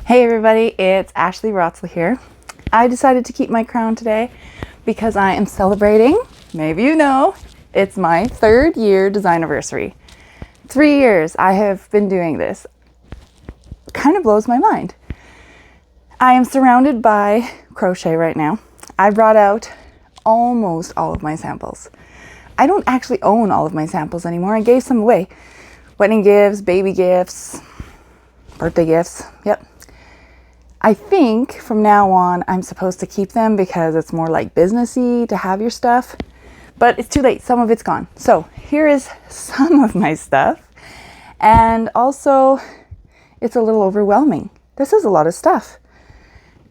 Hey everybody, it's Ashley Rotzel here. I decided to keep my crown today because I am celebrating, maybe you know, it's my 3rd year Designaversary. 3 years I have been doing this. Kind of blows my mind. I am surrounded by crochet right now. I brought out almost all of my samples. I don't actually own all of my samples anymore. I gave some away. Wedding gifts, baby gifts, birthday gifts, yep. I think from now on I'm supposed to keep them because it's more like businessy to have your stuff, but it's too late. Some of it's gone. So here is some of my stuff, and also it's a little overwhelming. This is a lot of stuff,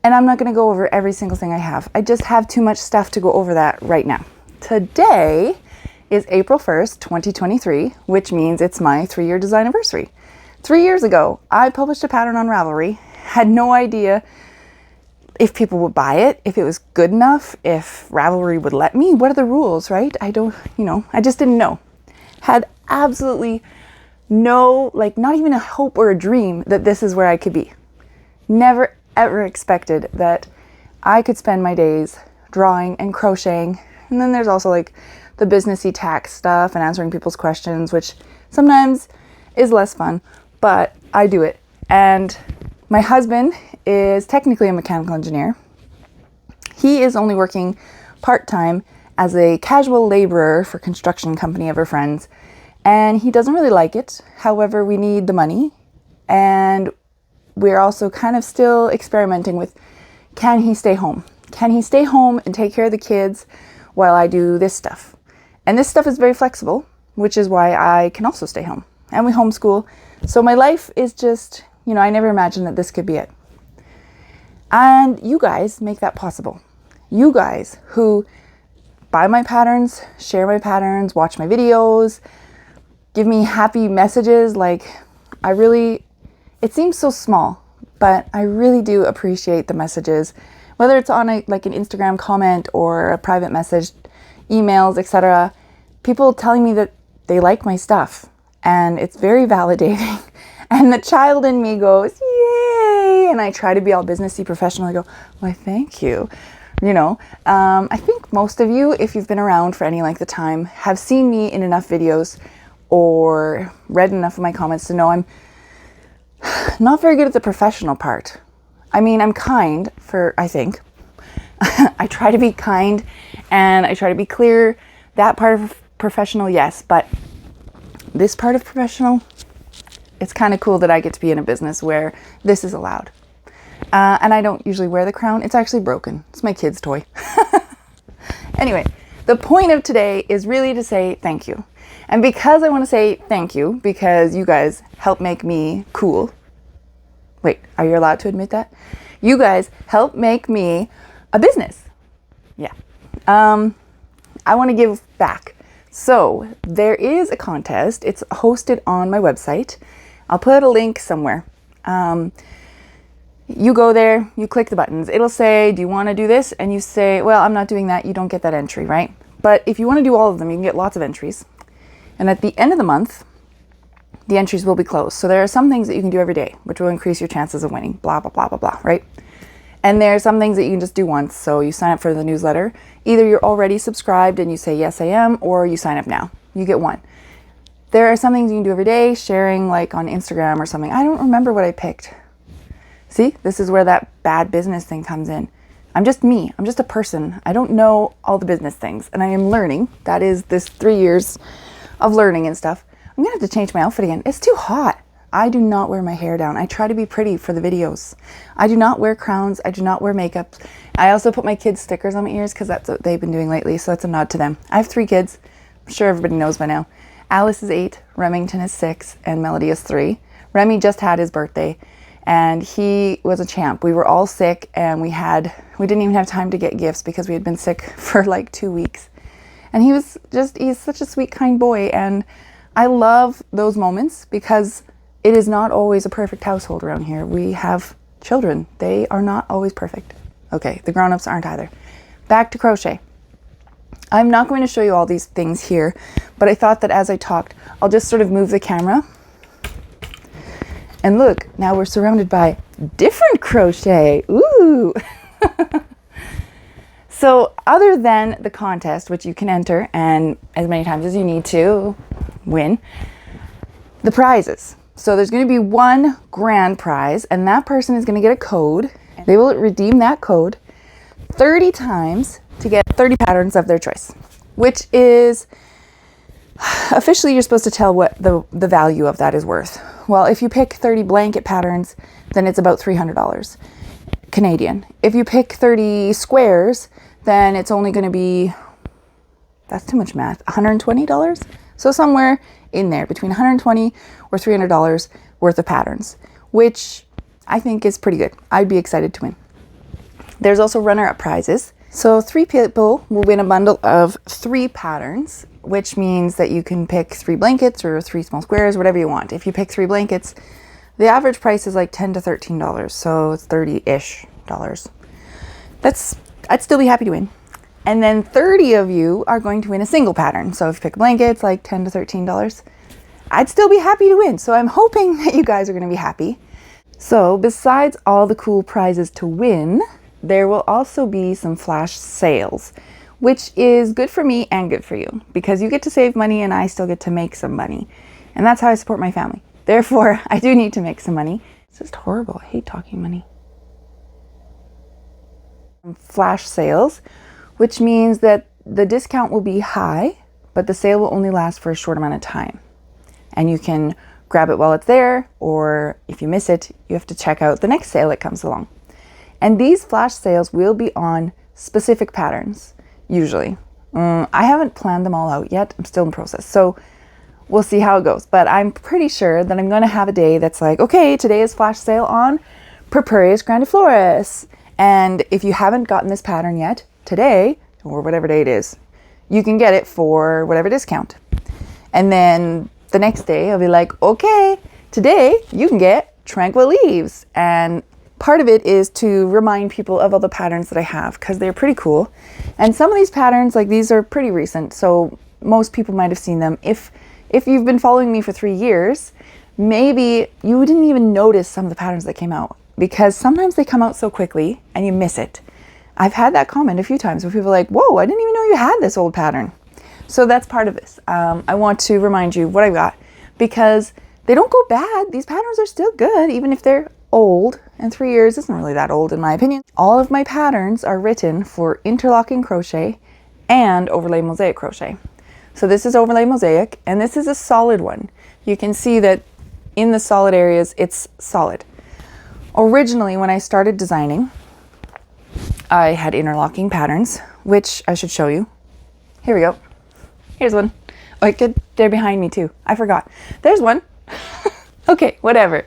and I'm not going to go over every single thing I have. I just have too much stuff to go over that right now. Today is April 1st, 2023, which means it's my 3-year Designaversary. 3 years ago, I published a pattern on Ravelry. Had no idea if people would buy it, if it was good enough, if Ravelry would let me. What are the rules, right? I just didn't know. Had absolutely no, not even a hope or a dream that this is where I could be. Never ever expected that I could spend my days drawing and crocheting. And then there's also the businessy tax stuff and answering people's questions, which sometimes is less fun, but I do it. And my husband is technically a mechanical engineer. He is only working part-time as a casual laborer for a construction company of our friends, and he doesn't really like it. However, we need the money, and we're also kind of still experimenting with, can he stay home? Can he stay home and take care of the kids while I do this stuff? And this stuff is very flexible, which is why I can also stay home. And we homeschool. So my life is just, I never imagined that this could be it. And you guys make that possible. You guys who buy my patterns, share my patterns, watch my videos, give me happy messages. It seems so small, but I really do appreciate the messages. Whether it's on an Instagram comment or a private message, emails, etc. People telling me that they like my stuff. And it's very validating. And the child in me goes, yay! And I try to be all businessy professional. I go, why, thank you. I think most of you, if you've been around for any length of time, have seen me in enough videos or read enough of my comments to know I'm not very good at the professional part. I mean, I'm kind I think. I try to be kind and I try to be clear. That part of professional, yes, but this part of professional, it's kind of cool that I get to be in a business where this is allowed. And I don't usually wear the crown. It's actually broken. It's my kid's toy. Anyway, the point of today is really to say thank you. And because I want to say thank you, because you guys help make me cool. Wait, are you allowed to admit that? You guys help make me a business. Yeah. I want to give back. So there is a contest. It's hosted on my website. I'll put a link somewhere. You go there, you click the buttons. It'll say, do you want to do this? And you say, well, I'm not doing that. You don't get that entry, right? But if you want to do all of them, you can get lots of entries. And at the end of the month, the entries will be closed. So there are some things that you can do every day, which will increase your chances of winning, blah, blah, blah, blah, blah, right? And there are some things that you can just do once. So you sign up for the newsletter. Either you're already subscribed and you say, yes, I am, or you sign up now. You get one. There are some things you can do every day, sharing on Instagram or something. I don't remember what I picked. See, this is where that bad business thing comes in. I'm just me. I'm just a person. I don't know all the business things, and I am learning. That is this 3 years of learning and stuff. I'm going to have to change my outfit again. It's too hot. I do not wear my hair down. I try to be pretty for the videos. I do not wear crowns. I do not wear makeup. I also put my kids' stickers on my ears because that's what they've been doing lately, so that's a nod to them. I have 3 kids. I'm sure everybody knows by now. Alice is 8, Remington is 6, and Melody is 3. Remy just had his birthday, and he was a champ. We were all sick, and we didn't even have time to get gifts because we had been sick for 2 weeks. And he's such a sweet, kind boy, and I love those moments because it is not always a perfect household around here. We have children. They are not always perfect. Okay, the grown-ups aren't either. Back to crochet. I'm not going to show you all these things here, but I thought that as I talked, I'll just sort of move the camera And look, now we're surrounded by different crochet. Ooh! So other than the contest, which you can enter and as many times as you need to win, the prizes. So there's going to be one grand prize, and that person is going to get a code. They will redeem that code 30 times to get 30 patterns of their choice, which is officially you're supposed to tell what the value of that is worth. Well, if you pick 30 blanket patterns, then it's about $300 Canadian. If you pick 30 squares, then it's only going to be, that's too much math, $120? So somewhere in there between $120 or $300 worth of patterns, which I think is pretty good. I'd be excited to win. There's also runner-up prizes. So 3 people will win a bundle of 3 patterns, which means that you can pick 3 blankets or 3 small squares, whatever you want. If you pick 3 blankets, the average price is like $10 to $13, so it's $30-ish. I'd still be happy to win. And then 30 of you are going to win a single pattern. So if you pick blankets, like $10 to $13, I'd still be happy to win. So I'm hoping that you guys are going to be happy. So besides all the cool prizes to win, there will also be some flash sales, which is good for me and good for you because you get to save money and I still get to make some money. And that's how I support my family. Therefore, I do need to make some money. It's just horrible. I hate talking money. Flash sales, which means that the discount will be high, but the sale will only last for a short amount of time. And you can grab it while it's there, or if you miss it, you have to check out the next sale that comes along. And these flash sales will be on specific patterns, usually. I haven't planned them all out yet. I'm still in process. So we'll see how it goes. But I'm pretty sure that I'm going to have a day that's like, okay, today is flash sale on Purpureus grandiflorus. And if you haven't gotten this pattern yet, today, or whatever day it is, you can get it for whatever discount. And then the next day, I'll be like, okay, today you can get Tranquil Leaves. And part of it is to remind people of all the patterns that I have because they're pretty cool. And some of these patterns, like these are pretty recent, so most people might have seen them. If you've been following me for 3 years, maybe you didn't even notice some of the patterns that came out because sometimes they come out so quickly and you miss it. I've had that comment a few times where people are like, whoa, I didn't even know you had this old pattern. So that's part of this. I want to remind you what I've got because they don't go bad. These patterns are still good, even if they're old, and 3 years isn't really that old in my opinion. All of my patterns are written for interlocking crochet and overlay mosaic crochet. So this is overlay mosaic, and this is a solid one. You can see that in the solid areas, it's solid. Originally, when I started designing, I had interlocking patterns, which I should show you. Here we go. Here's one. Oh, they're behind me too. I forgot. There's one. Okay, whatever.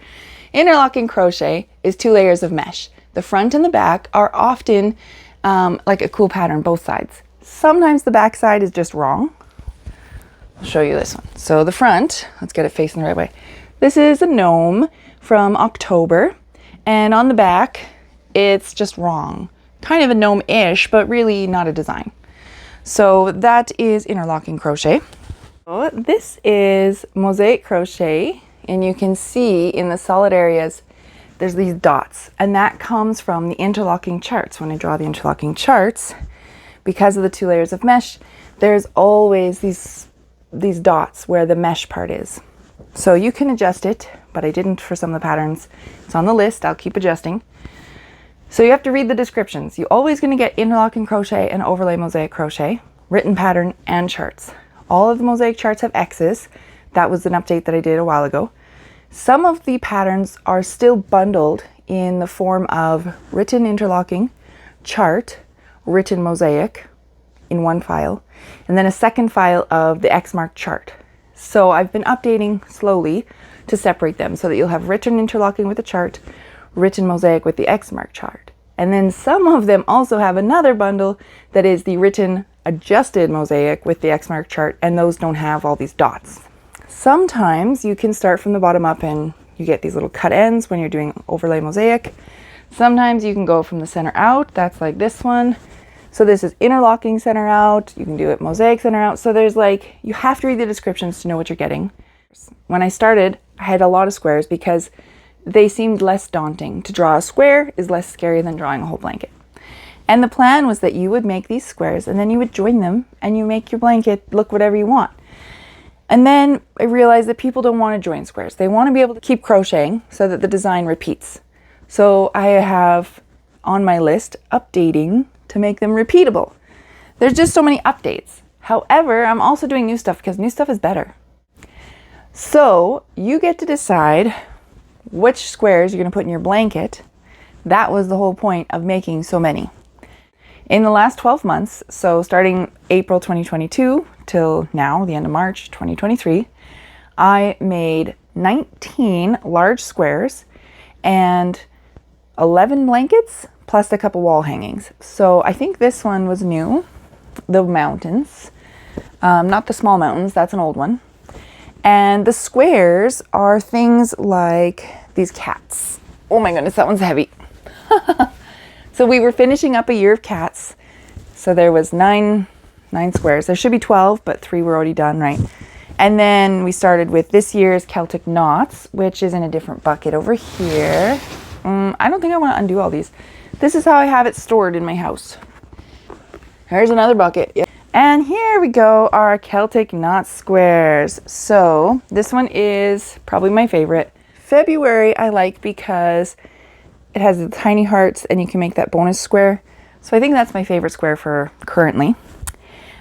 Interlocking crochet is 2 layers of mesh. The front and the back are often like a cool pattern, both sides. Sometimes the back side is just wrong. I'll show you this one. So the front, let's get it facing the right way. This is a gnome from October, and on the back, it's just wrong. Kind of a gnome-ish, but really not a design. So that is interlocking crochet. So this is mosaic crochet, and you can see in the solid areas, there's these dots, and that comes from the interlocking charts. When I draw the interlocking charts, because of the 2 layers of mesh, there's always these dots where the mesh part is. So you can adjust it, but I didn't for some of the patterns. It's on the list, I'll keep adjusting. So you have to read the descriptions. You're always going to get interlocking crochet and overlay mosaic crochet, written pattern and charts. All of the mosaic charts have X's. That was an update that I did a while ago. Some of the patterns are still bundled in the form of written interlocking, chart, written mosaic in one file, and then a second file of the X marked chart. So I've been updating slowly to separate them so that you'll have written interlocking with the chart, written mosaic with the X marked chart. And then some of them also have another bundle that is the written adjusted mosaic with the X marked chart, and those don't have all these dots. Sometimes you can start from the bottom up and you get these little cut ends when you're doing overlay mosaic. Sometimes you can go from the center out. That's like this one. So this is interlocking center out. You can do it mosaic center out. So there's like, you have to read the descriptions to know what you're getting. When I started, I had a lot of squares because they seemed less daunting. To draw a square is less scary than drawing a whole blanket. And the plan was that you would make these squares and then you would join them and you make your blanket look whatever you want. And then I realized that people don't want to join squares. They want to be able to keep crocheting so that the design repeats. So I have on my list updating to make them repeatable. There's just so many updates. However, I'm also doing new stuff because new stuff is better. So you get to decide which squares you're going to put in your blanket. That was the whole point of making so many. In the last 12 months, so starting April 2022 till now, the end of March 2023, I made 19 large squares and 11 blankets plus a couple wall hangings. So I think this one was new, the mountains, not the small mountains, that's an old one. And the squares are things like these cats. Oh my goodness, that one's heavy. So we were finishing up a year of cats. So there was nine squares. There should be 12, but 3 were already done, right? And then we started with this year's Celtic knots, which is in a different bucket over here. I don't think I want to undo all these. This is how I have it stored in my house. Here's another bucket. Yep. And here we go, our Celtic knot squares. So this one is probably my favorite. February I like because it has the tiny hearts and you can make that bonus square. So I think that's my favorite square for currently.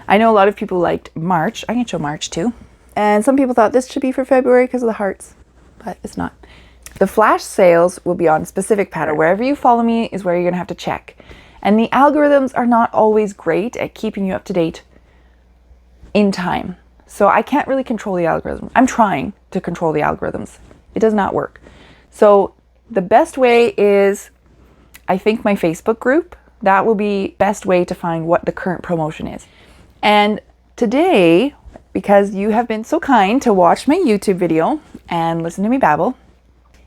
I know a lot of people liked March. I can show March too. And some people thought this should be for February because of the hearts, but it's not. The flash sales will be on a specific pattern. Wherever you follow me is where you're gonna have to check. And the algorithms are not always great at keeping you up to date in time. So I can't really control the algorithm. I'm trying to control the algorithms. It does not work. So the best way is, I think, my Facebook group. That will be best way to find what the current promotion is. And today, because you have been so kind to watch my YouTube video and listen to me babble,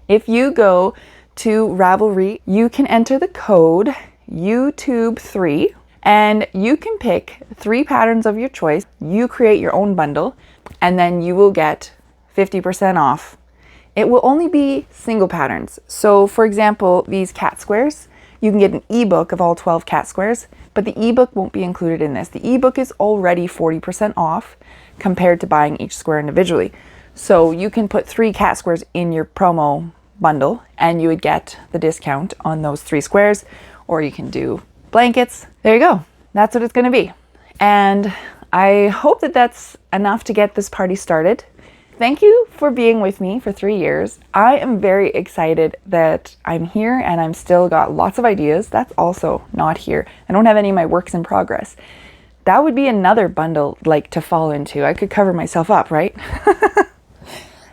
if you go to Ravelry, you can enter the code YouTube3 and you can pick 3 patterns of your choice. You create your own bundle and then you will get 50% off. It will only be single patterns. So for example, these cat squares, you can get an ebook of all 12 cat squares, but the ebook won't be included in this. The ebook is already 40% off compared to buying each square individually. So you can put 3 cat squares in your promo bundle and you would get the discount on those 3 squares, or you can do blankets. There you go. That's what it's going to be. And I hope that that's enough to get this party started. Thank you for being with me for 3 years. I am very excited that I'm here and I'm still got lots of ideas. That's also not here. I don't have any of my works in progress. That would be another bundle like to fall into. I could cover myself up, right?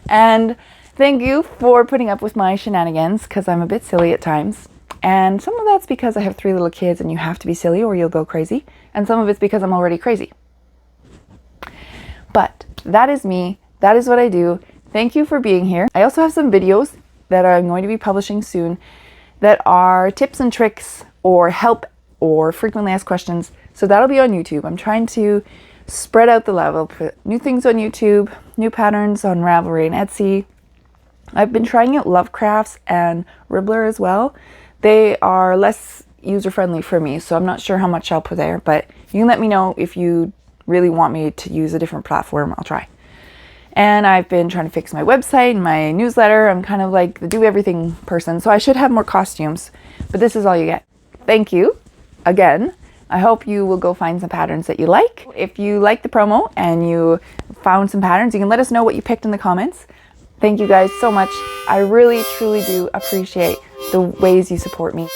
And thank you for putting up with my shenanigans because I'm a bit silly at times. And some of that's because I have 3 little kids and you have to be silly or you'll go crazy. And some of it's because I'm already crazy. But that is me. That is what I do. Thank you for being here. I also have some videos that I'm going to be publishing soon that are tips and tricks or help or frequently asked questions. So that'll be on YouTube. I'm trying to spread out the level, put new things on YouTube, new patterns on Ravelry and Etsy. I've been trying out Lovecrafts and Ribbler as well. They are less user-friendly for me, so I'm not sure how much I'll put there, but you can let me know if you really want me to use a different platform. I'll try. And I've been trying to fix my website and my newsletter. I'm kind of like the do everything person, so I should have more costumes, but this is all you get. Thank you again. I hope you will go find some patterns that you like. If you like the promo and you found some patterns, you can let us know what you picked in the comments. Thank you guys so much. I really, truly do appreciate the ways you support me.